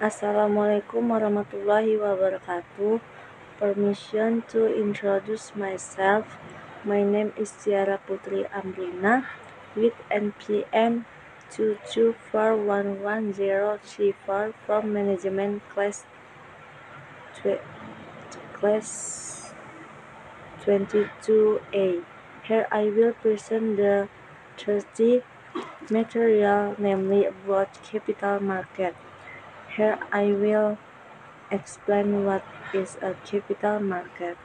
Assalamualaikum warahmatullahi wabarakatuh. Permission to introduce myself. My name is Tiara Putri Amrina with NPM 2241103 from Management class 22A. Here I will present the 30 material, namely about capital market. Here I will explain what is a capital market.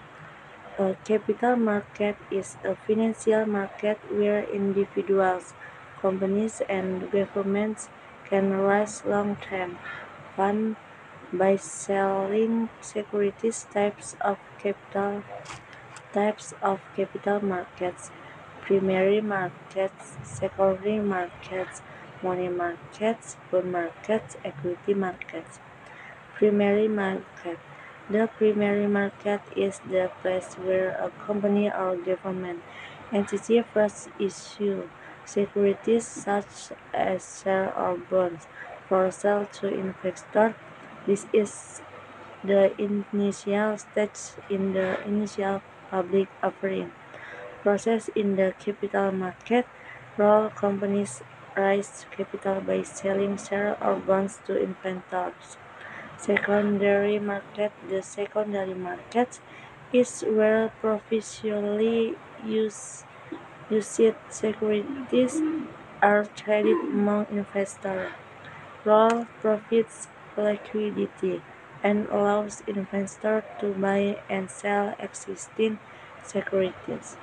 A capital market is a financial market where individuals, companies, and governments can raise long-term funds by selling securities. Types of capital markets: primary markets, secondary markets, money markets, bond markets, equity markets. Primary market. The primary market is the place where a company or government entity first issue securities such as shares or bonds for sale to investors. This is the initial stage in the initial public offering process in the capital market. Role: companies raise capital by selling shares or bonds to investors. Secondary market. The secondary market is where previously used securities are traded among investors. Role: profits liquidity and allows investors to buy and sell existing securities.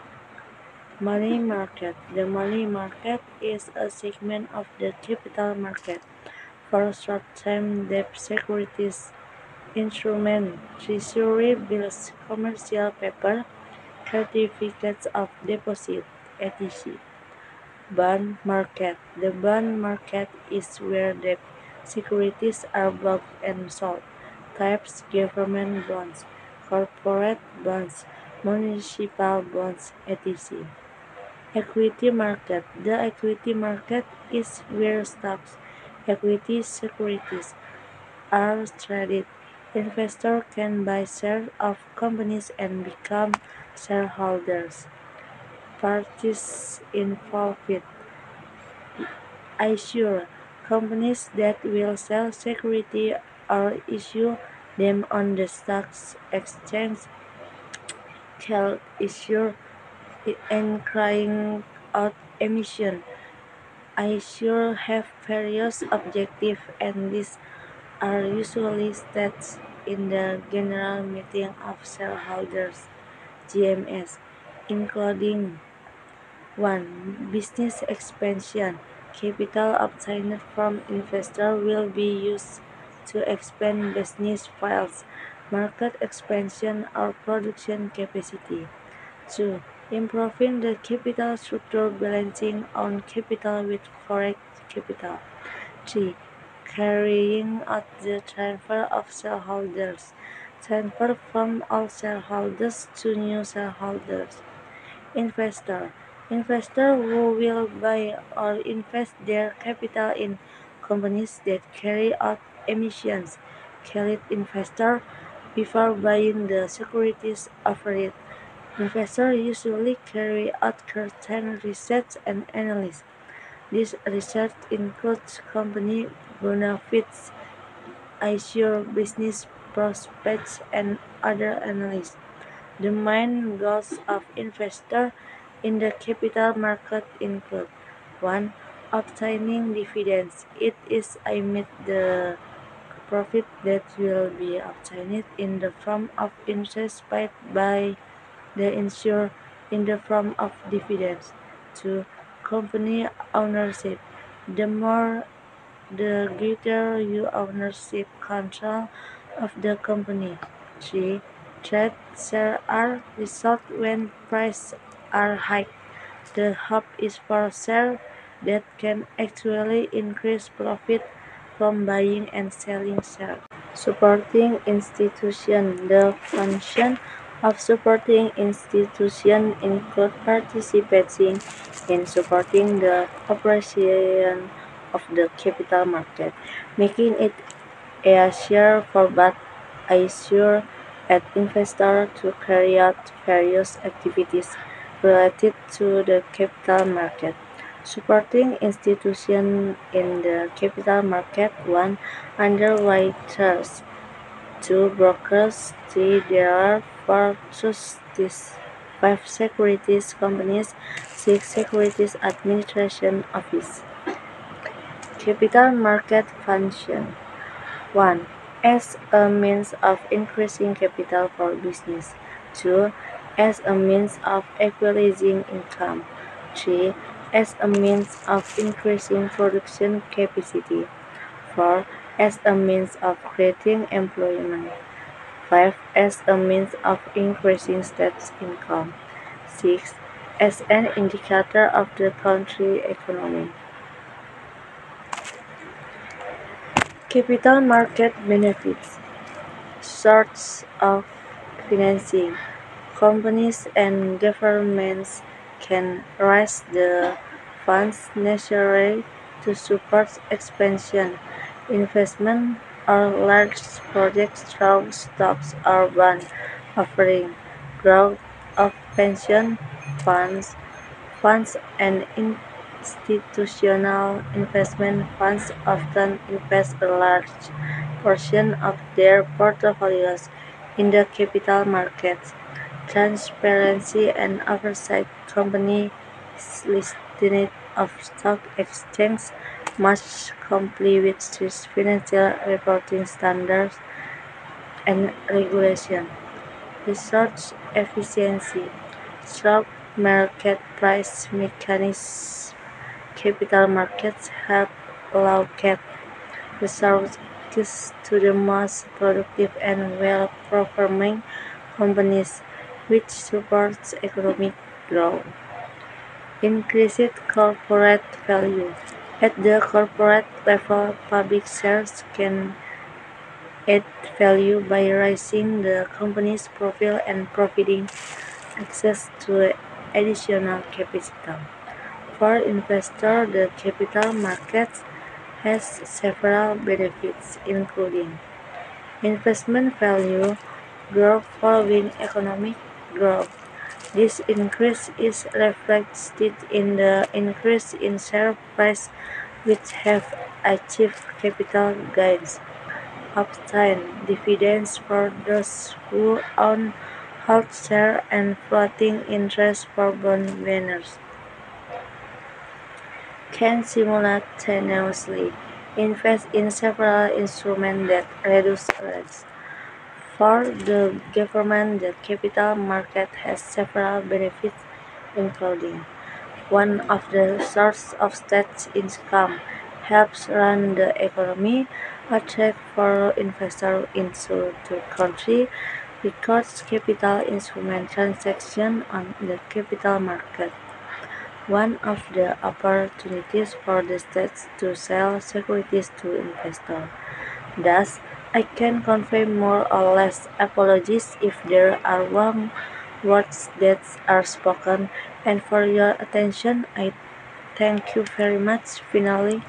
Money market. The money market is a segment of the capital market for short-term debt securities, instrument, treasury bills, commercial paper, certificates of deposit, etc. Bond market. The bond market is where debt securities are bought and sold. Types: government bonds, corporate bonds, municipal bonds, etc. Equity market. The equity market is where stocks, equity securities are traded. Investors can buy shares of companies and become shareholders. Parties involved: issuer, companies that will sell securities or issue them on the stock exchange, called issuer, and carrying out emission. Issuers have various objectives, and these are usually stated in the General Meeting of Shareholders (GMS), including 1. Business expansion. Capital obtained from investors will be used to expand business fields, market expansion, or production capacity. 2. Improving the capital structure, balancing own capital with foreign capital. 3. Carrying out the transfer of shareholders. Transfer from old shareholders to new shareholders. Investor. Investor who will buy or invest their capital in companies that carry out emissions, called investor, before buying the securities offered. Investors usually carry out certain research and analysis. This research includes company benefits, issuer business prospects, and other analysis. The main goals of investors in the capital market include: 1. Obtaining dividends. It is aimed at the profit that will be obtained in the form of interest paid by the issuer in the form of dividends. 2. Company ownership. The greater your ownership control of the company. 3. Trade shares are resold when prices are high. The hope is for shares that can actually increase profit from buying and selling shares. Supporting institutions. The function of supporting institutions include participating in supporting the operation of the capital market, making it a share for but issue at investor to carry out various activities related to the capital market. Supporting institutions in the capital market: 1. Underwriters, 2. Brokers, 3. Dealers, 4. Trustees, 5. Securities companies, 6. Securities Administration Office. Capital market function: 1. As a means of increasing capital for business. 2. As a means of equalizing income. 3. As a means of increasing production capacity. 4. As a means of creating employment. 5. As a means of increasing state income. 6. As an indicator of the country economy. Capital market benefits: source of financing: companies and governments can raise the funds necessary to support expansion, investment, or large projects through stocks or bond offering. Growth of pension funds: funds and institutional investment funds often invest a large portion of their portfolios in the capital markets. Transparency and oversight: companies listed on stock exchanges must comply with strict financial reporting standards and regulations. Resource efficiency: stock market price mechanisms. Capital markets help allocate resources to the most productive and well-performing companies, which supports economic growth. Increased corporate value: at the corporate level, public shares can add value by raising the company's profile and providing access to additional capital. For investors, the capital markets has several benefits, including investment value growth following economic growth. This increase is reflected in the increase in share price, which have achieved capital gains. Upside dividends: for those who own hold shares, and floating interest for bond owners can simultaneously invest in several instruments that reduce risk. For the government, the capital market has several benefits, including one of the sources of state income, helps run the economy, attract foreign investors into the country, records capital instrument transactions on the capital market. One of the opportunities for the states to sell securities to investors. Thus, I can convey more or less apologies if there are wrong words that are spoken, and for your attention I thank you very much. Finally,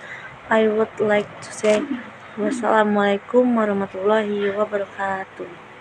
I would like to say wassalamualaikum warahmatullahi wabarakatuh.